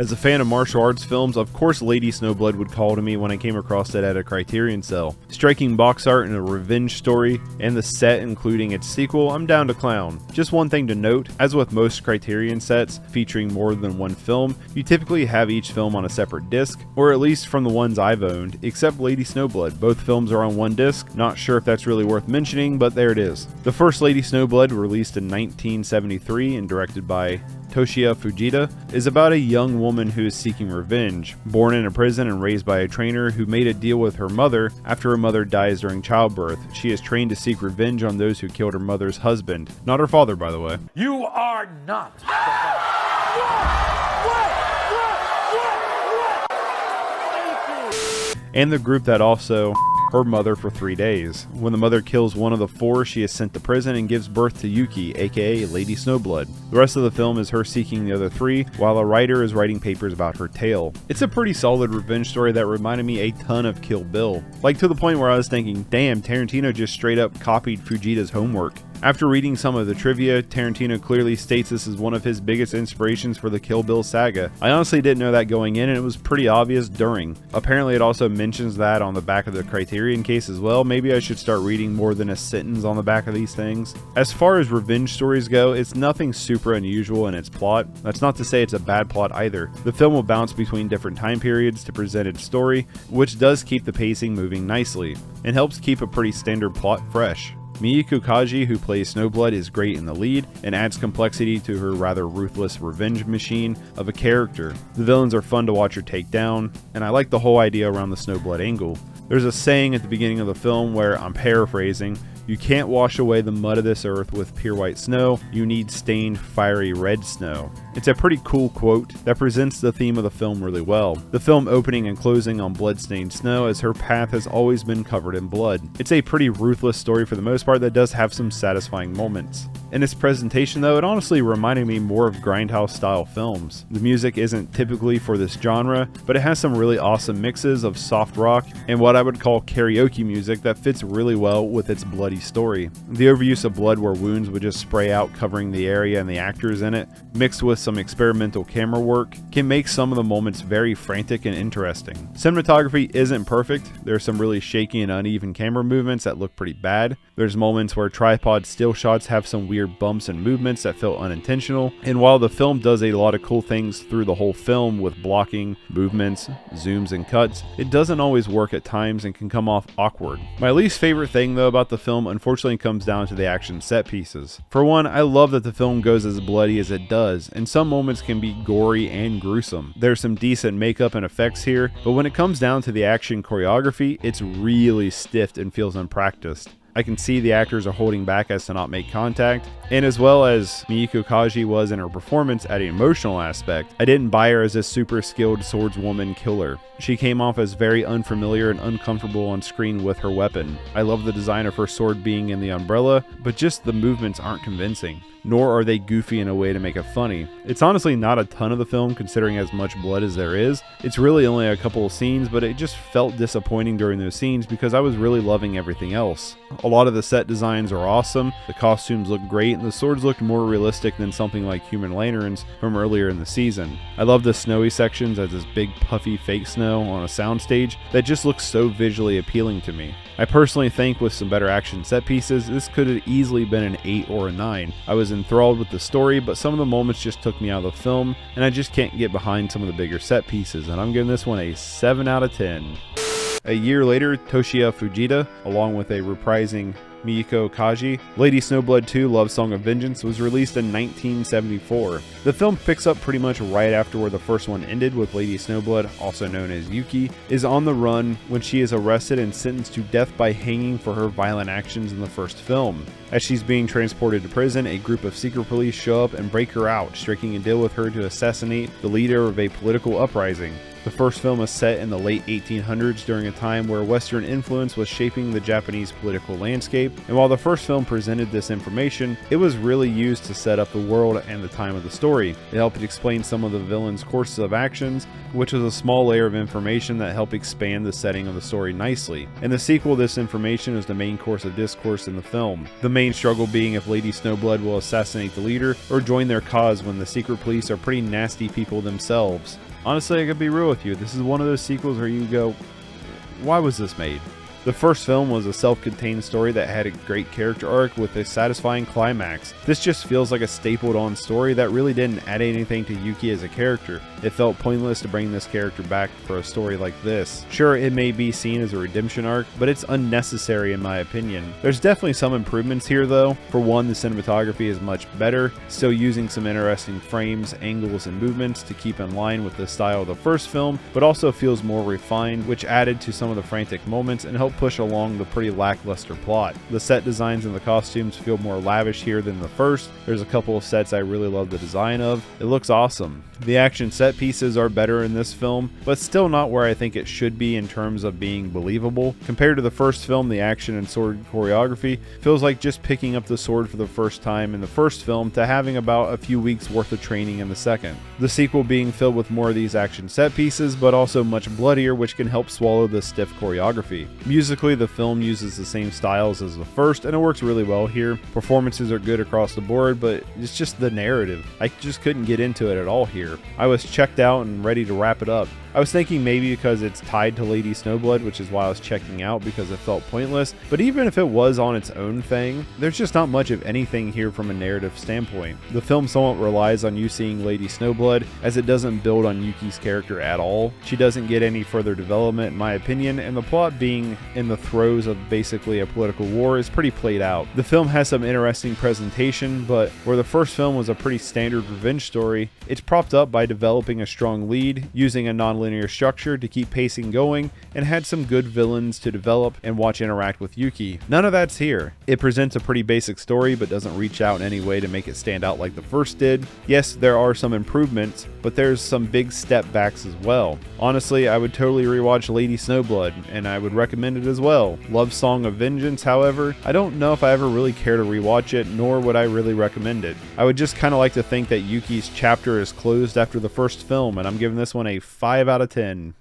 As a fan of martial arts films, of course Lady Snowblood would call to me when I came across it at a Criterion sale. Striking box art and a revenge story, and the set including its sequel, I'm down to clown. Just one thing to note, as with most Criterion sets featuring more than one film, you typically have each film on a separate disc, or at least from the ones I've owned, except Lady Snowblood. Both films are on one disc, not sure if that's really worth mentioning, but there it is. The first Lady Snowblood, released in 1973 and directed by Toshiya Fujita, is about a young woman who is seeking revenge. Born in a prison and raised by a trainer who made a deal with her mother after her mother dies during childbirth, she is trained to seek revenge on those who killed her mother's husband. Not her father, by the way. You are not the And the group that also her mother for 3 days. When the mother kills one of the 4, she is sent to prison and gives birth to Yuki, aka Lady Snowblood. The rest of the film is her seeking the other 3, while a writer is writing papers about her tale. It's a pretty solid revenge story that reminded me a ton of Kill Bill. Like to the point where I was thinking, damn, Tarantino just straight up copied Fujita's homework. After reading some of the trivia, Tarantino clearly states this is one of his biggest inspirations for the Kill Bill saga. I honestly didn't know that going in, and it was pretty obvious during. Apparently it also mentions that on the back of the Criterion case as well. Maybe I should start reading more than a sentence on the back of these things. As far as revenge stories go, it's nothing super unusual in its plot. That's not to say it's a bad plot either. The film will bounce between different time periods to present its story, which does keep the pacing moving nicely, and helps keep a pretty standard plot fresh. Meiko Kaji, who plays Snowblood, is great in the lead and adds complexity to her rather ruthless revenge machine of a character. The villains are fun to watch her take down, and I like the whole idea around the Snowblood angle. There's a saying at the beginning of the film where, I'm paraphrasing, "You can't wash away the mud of this earth with pure white snow, you need stained, fiery red snow." It's a pretty cool quote that presents the theme of the film really well. The film opening and closing on blood-stained snow, as her path has always been covered in blood. It's a pretty ruthless story for the most part that does have some satisfying moments. In its presentation though, it honestly reminded me more of grindhouse style films. The music isn't typically for this genre, but it has some really awesome mixes of soft rock and what I would call karaoke music that fits really well with its bloody story. The overuse of blood where wounds would just spray out covering the area and the actors in it, mixed with some experimental camera work, can make some of the moments very frantic and interesting. Cinematography isn't perfect. There's some really shaky and uneven camera movements that look pretty bad. There's moments where tripod still shots have some weird bumps and movements that feel unintentional, and while the film does a lot of cool things through the whole film with blocking, movements, zooms, and cuts, it doesn't always work at times and can come off awkward. My least favorite thing though about the film unfortunately comes down to the action set pieces. For one, I love that the film goes as bloody as it does, and some moments can be gory and gruesome. There's some decent makeup and effects here, but when it comes down to the action choreography, it's really stiff and feels unpracticed. I can see the actors are holding back as to not make contact, and as well as Meiko Kaji was in her performance at an emotional aspect, I didn't buy her as a super skilled swordswoman killer. She came off as very unfamiliar and uncomfortable on screen with her weapon. I love the design of her sword being in the umbrella, but just the movements aren't convincing, nor are they goofy in a way to make it funny. It's honestly not a ton of the film considering as much blood as there is. It's really only a couple of scenes, but it just felt disappointing during those scenes because I was really loving everything else. A lot of the set designs are awesome, the costumes look great, and the swords looked more realistic than something like Human Lanterns from earlier in the season. I love the snowy sections as this big puffy fake snow on a soundstage that just looks so visually appealing to me. I personally think with some better action set pieces, this could have easily been an 8 or a 9. I was enthralled with the story, but some of the moments just took me out of the film, and I just can't get behind some of the bigger set pieces, and I'm giving this one a 7 out of 10. A year later, Toshiya Fujita, along with a reprising Meiko Kaji, Lady Snowblood 2 Love Song of Vengeance was released in 1974. The film picks up pretty much right after where the first one ended, with Lady Snowblood, also known as Yuki, is on the run when she is arrested and sentenced to death by hanging for her violent actions in the first film. As she's being transported to prison, a group of secret police show up and break her out, striking a deal with her to assassinate the leader of a political uprising. The first film is set in the late 1800s during a time where Western influence was shaping the Japanese political landscape, and while the first film presented this information, it was really used to set up the world and the time of the story. It helped explain some of the villain's courses of actions, which was a small layer of information that helped expand the setting of the story nicely. In the sequel, this information is the main course of discourse in the film. The main struggle being if Lady Snowblood will assassinate the leader or join their cause when the secret police are pretty nasty people themselves. Honestly, I could be real with you, this is one of those sequels where you go, why was this made? The first film was a self-contained story that had a great character arc with a satisfying climax. This just feels like a stapled on story that really didn't add anything to Yuki as a character. It felt pointless to bring this character back for a story like this. Sure, it may be seen as a redemption arc, but it's unnecessary in my opinion. There's definitely some improvements here though. For one, the cinematography is much better, still using some interesting frames, angles, and movements to keep in line with the style of the first film, but also feels more refined, which added to some of the frantic moments and helped push along the pretty lackluster plot. The set designs and the costumes feel more lavish here than the first. There's a couple of sets I really love the design of. It looks awesome. The action set pieces are better in this film, but still not where I think it should be in terms of being believable. Compared to the first film, the action and sword choreography feels like just picking up the sword for the first time in the first film to having about a few weeks worth of training in the second. The sequel being filled with more of these action set pieces, but also much bloodier, which can help swallow the stiff choreography. Musically, the film uses the same styles as the first, and it works really well here. Performances are good across the board, but it's just the narrative. I just couldn't get into it at all here. I was checked out and ready to wrap it up. I was thinking maybe because it's tied to Lady Snowblood, which is why I was checking out because it felt pointless, but even if it was on its own thing, there's just not much of anything here from a narrative standpoint. The film somewhat relies on you seeing Lady Snowblood, as it doesn't build on Yuki's character at all. She doesn't get any further development in my opinion, and the plot being in the throes of basically a political war is pretty played out. The film has some interesting presentation, but where the first film was a pretty standard revenge story, it's propped up by developing a strong lead, using a non-linear structure to keep pacing going, and had some good villains to develop and watch interact with Yuki. None of that's here. It presents a pretty basic story but doesn't reach out in any way to make it stand out like the first did. Yes, there are some improvements, but there's some big step backs as well. Honestly, I would totally rewatch Lady Snowblood, and I would recommend it as well. Love Song of Vengeance, however, I don't know if I ever really care to rewatch it, nor would I really recommend it. I would just kind of like to think that Yuki's chapter is closed after the first film, and I'm giving this one a 5 out of 10.